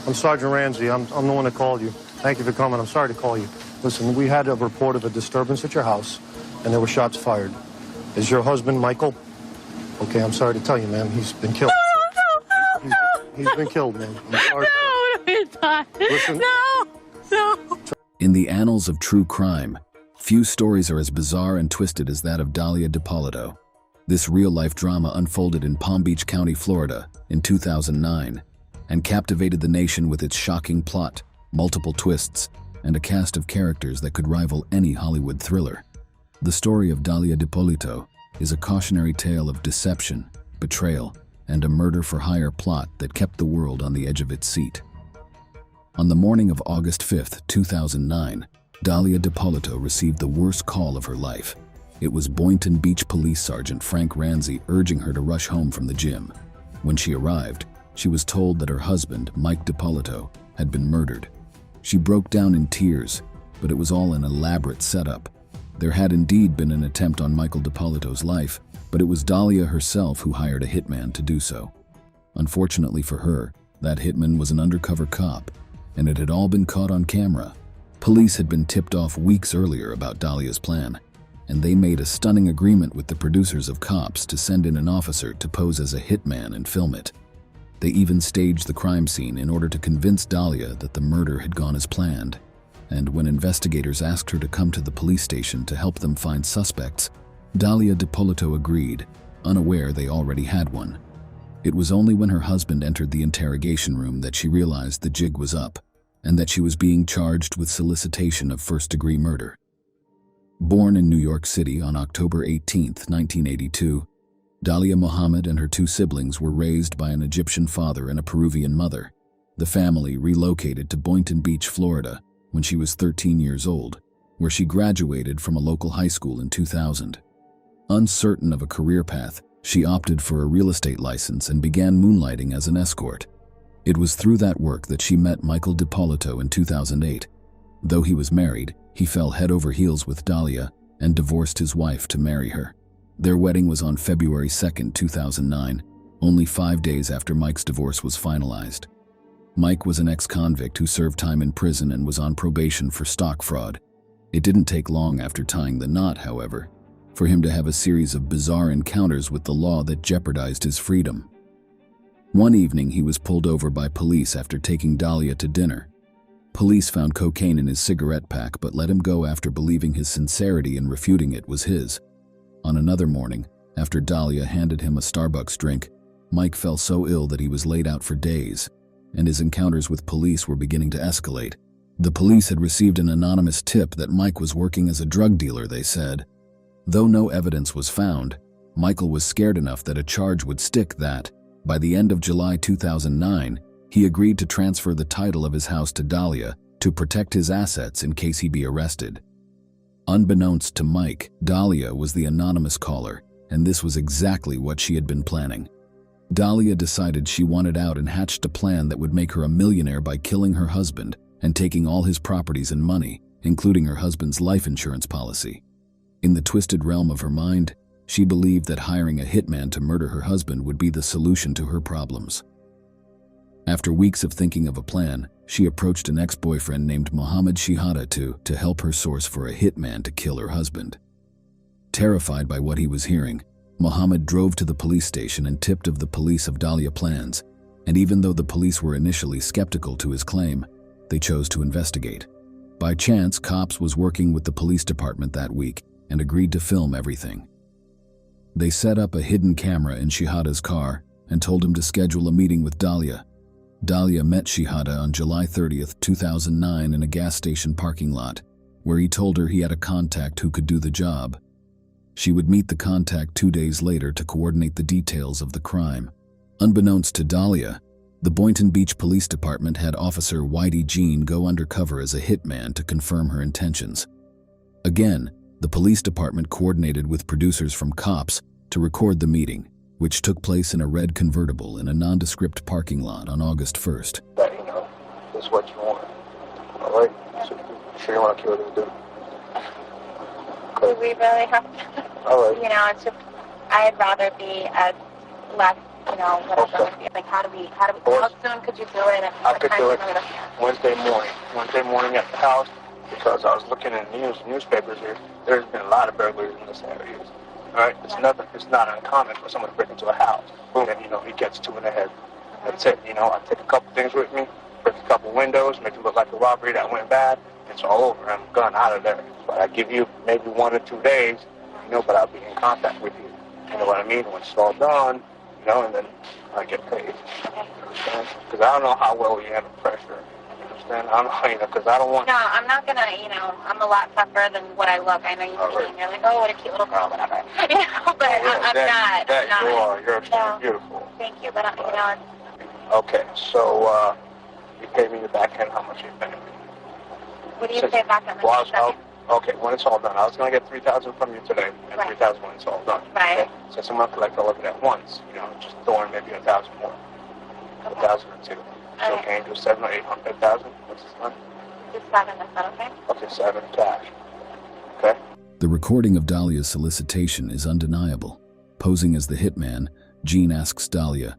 I'm Sergeant Ramsey. I'm the one that called you. Thank you for coming. I'm sorry to call you. Listen, we had a report of a disturbance at your house, and there were shots fired. Is your husband Michael? Okay, I'm sorry to tell you, ma'am. He's been killed. No. He's been killed, ma'am. I'm sorry. No, he's not. Listen. No. In the annals of true crime, few stories are as bizarre and twisted as that of Dalia Dippolito. This real-life drama unfolded in Palm Beach County, Florida, in 2009, and captivated the nation with its shocking plot, multiple twists, and a cast of characters that could rival any Hollywood thriller. The story of Dalia Dippolito is a cautionary tale of deception, betrayal, and a murder-for-hire plot that kept the world on the edge of its seat. On the morning of August 5, 2009, Dalia Dippolito received the worst call of her life. It was Boynton Beach Police Sergeant Frank Ramsey urging her to rush home from the gym. When she arrived, she was told that her husband, Mike Dippolito, had been murdered. She broke down in tears, but it was all an elaborate setup. There had indeed been an attempt on Michael Dippolito's life, but it was Dalia herself who hired a hitman to do so. Unfortunately for her, that hitman was an undercover cop, and it had all been caught on camera. Police had been tipped off weeks earlier about Dalia's plan, and they made a stunning agreement with the producers of Cops to send in an officer to pose as a hitman and film it. They even staged the crime scene in order to convince Dalia that the murder had gone as planned. And when investigators asked her to come to the police station to help them find suspects, Dalia Dippolito agreed, unaware they already had one. It was only when her husband entered the interrogation room that she realized the jig was up, and that she was being charged with solicitation of first-degree murder. Born in New York City on October 18, 1982, Dalia Muhammad and her two siblings were raised by an Egyptian father and a Peruvian mother. The family relocated to Boynton Beach, Florida, when she was 13 years old, where she graduated from a local high school in 2000. Uncertain of a career path, she opted for a real estate license and began moonlighting as an escort. It was through that work that she met Michael Dippolito in 2008. Though he was married, he fell head over heels with Dalia and divorced his wife to marry her. Their wedding was on February 2, 2009, only 5 days after Mike's divorce was finalized. Mike was an ex-convict who served time in prison and was on probation for stock fraud. It didn't take long after tying the knot, however, for him to have a series of bizarre encounters with the law that jeopardized his freedom. One evening, he was pulled over by police after taking Dalia to dinner. Police found cocaine in his cigarette pack but let him go after believing his sincerity and refuting it was his. On another morning, after Dalia handed him a Starbucks drink, Mike fell so ill that he was laid out for days, and his encounters with police were beginning to escalate. The police had received an anonymous tip that Mike was working as a drug dealer, they said. Though no evidence was found, Michael was scared enough that a charge would stick that, by the end of July 2009, he agreed to transfer the title of his house to Dalia to protect his assets in case he be arrested. Unbeknownst to Mike, Dalia was the anonymous caller, and this was exactly what she had been planning. Dalia decided she wanted out and hatched a plan that would make her a millionaire by killing her husband and taking all his properties and money, including her husband's life insurance policy. In the twisted realm of her mind, she believed that hiring a hitman to murder her husband would be the solution to her problems. After weeks of thinking of a plan, she approached an ex-boyfriend named Mohammed Shihada to help her source for a hitman to kill her husband. Terrified by what he was hearing, Mohammed drove to the police station and tipped of the police of Dalia plans, and even though the police were initially skeptical to his claim, they chose to investigate. By chance, Cops was working with the police department that week and agreed to film everything. They set up a hidden camera in Shihada's car and told him to schedule a meeting with Dalia. Dalia met Shihada on July 30, 2009 in a gas station parking lot, where he told her he had a contact who could do the job. She would meet the contact 2 days later to coordinate the details of the crime. Unbeknownst to Dalia, the Boynton Beach Police Department had Officer Whitey Jean go undercover as a hitman to confirm her intentions. Again, the police department coordinated with producers from Cops to record the meeting, which took place in a red convertible in a nondescript parking lot on August 1st. That, is what you want. All right? So you sure you want to kill this dude? Do we really have to? All right. It's just, I'd rather be as less whatever. Like, how soon could you do it? And I could do it Wednesday morning at the house, because I was looking in newspapers here. There's been a lot of burglaries in this area. All right, it's not uncommon for someone to break into a house. Boom, and he gets two in the head. That's it. I take a couple things with me, break a couple windows, make it look like a robbery that went bad. It's all over. I'm gone out of there. But I give you maybe 1 or 2 days, but I'll be in contact with you. You know what I mean? When it's all done, and then I get paid. You understand? Because I don't know how well you handle pressure. You understand? I don't know, because I don't want... No, I'm not going to, I'm a lot tougher than what I look. I know you see me and you're like, oh, what a cute little girl, whatever. But I'm not. You are. You're extremely beautiful. Thank you, but, Okay, so you pay me the back end. How much you pay me? What do you pay back on the second? Okay, when it's all done. I was going to get $3,000 from you today, and $3,000 when it's all done. Right. Okay? So I'm going to collect all of it at once. Just throw in maybe $1,000 more. $1,000 or $2,000. So can you do $700,000 or $800,000? What's this one? Do 7, is that okay? Okay, 7 cash. Okay? The recording of Dalia's solicitation is undeniable. Posing as the hitman, Jean asks Dalia,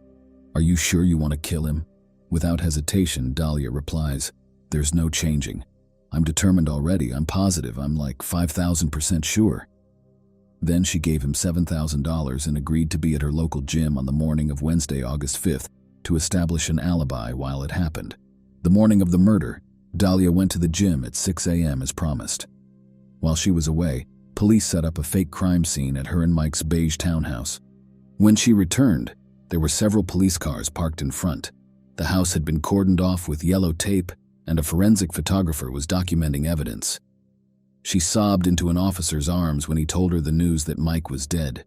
"Are you sure you want to kill him?" Without hesitation, Dalia replies, "There's no changing. I'm determined already. I'm positive. I'm like 5,000% sure." Then she gave him $7,000 and agreed to be at her local gym on the morning of Wednesday, August 5th, to establish an alibi while it happened. The morning of the murder, Dalia went to the gym at 6 a.m. as promised. While she was away, police set up a fake crime scene at her and Mike's beige townhouse. When she returned, there were several police cars parked in front. The house had been cordoned off with yellow tape, and a forensic photographer was documenting evidence. She sobbed into an officer's arms when he told her the news that Mike was dead.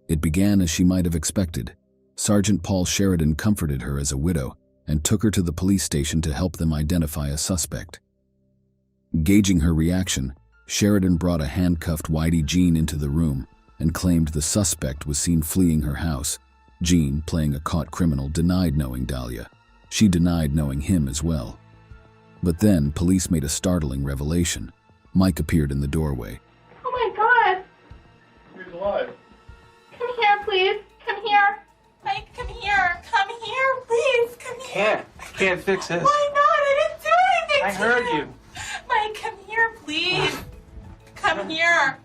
It began as she might have expected. Sergeant Paul Sheridan comforted her as a widow and took her to the police station to help them identify a suspect. Gauging her reaction, Sheridan brought a handcuffed Whitey Jean into the room and claimed the suspect was seen fleeing her house. Jean, playing a caught criminal, denied knowing Dalia. She denied knowing him as well. But then, police made a startling revelation. Mike appeared in the doorway. Oh my God! He's alive. Come here, please. Come here. Mike, come here. Come here, please. Come here. Can't fix this. Why not? I didn't do anything I to heard you. Mike, come here, please. Come here.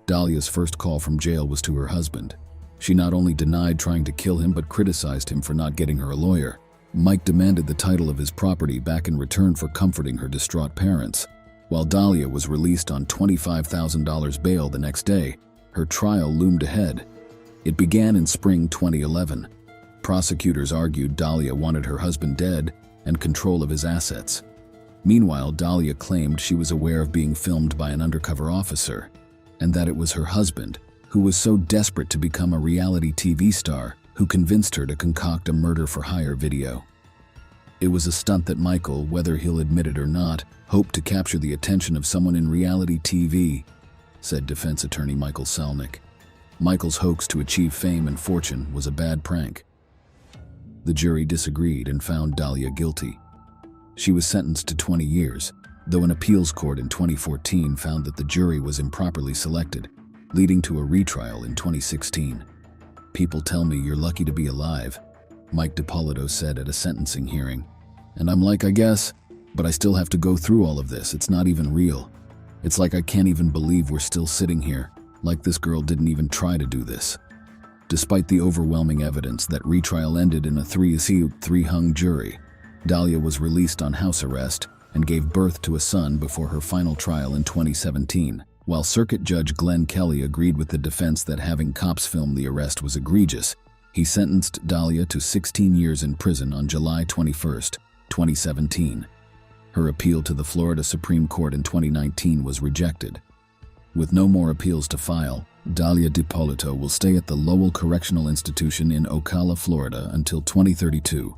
Dalia's first call from jail was to her husband. She not only denied trying to kill him but criticized him for not getting her a lawyer. Mike demanded the title of his property back in return for comforting her distraught parents. While Dalia was released on $25,000 bail the next day, her trial loomed ahead. It began in spring 2011. Prosecutors argued Dalia wanted her husband dead and control of his assets. Meanwhile, Dalia claimed she was aware of being filmed by an undercover officer, and that it was her husband, who was so desperate to become a reality TV star, who convinced her to concoct a murder-for-hire video. It was a stunt that Michael, whether he'll admit it or not, hoped to capture the attention of someone in reality TV, said defense attorney Michael Selnick. Michael's hoax to achieve fame and fortune was a bad prank. The jury disagreed and found Dalia guilty. She was sentenced to 20 years, though an appeals court in 2014 found that the jury was improperly selected, leading to a retrial in 2016. "People tell me you're lucky to be alive," Mike Dippolito said at a sentencing hearing. "And I'm like, I guess, but I still have to go through all of this. It's not even real. It's like I can't even believe we're still sitting here, like this girl didn't even try to do this." Despite the overwhelming evidence, that retrial ended in a 3-hung jury. Dalia was released on house arrest and gave birth to a son before her final trial in 2017. While Circuit Judge Glenn Kelly agreed with the defense that having cops film the arrest was egregious, he sentenced Dalia to 16 years in prison on July 21, 2017. Her appeal to the Florida Supreme Court in 2019 was rejected. With no more appeals to file, Dalia Dippolito will stay at the Lowell Correctional Institution in Ocala, Florida until 2032.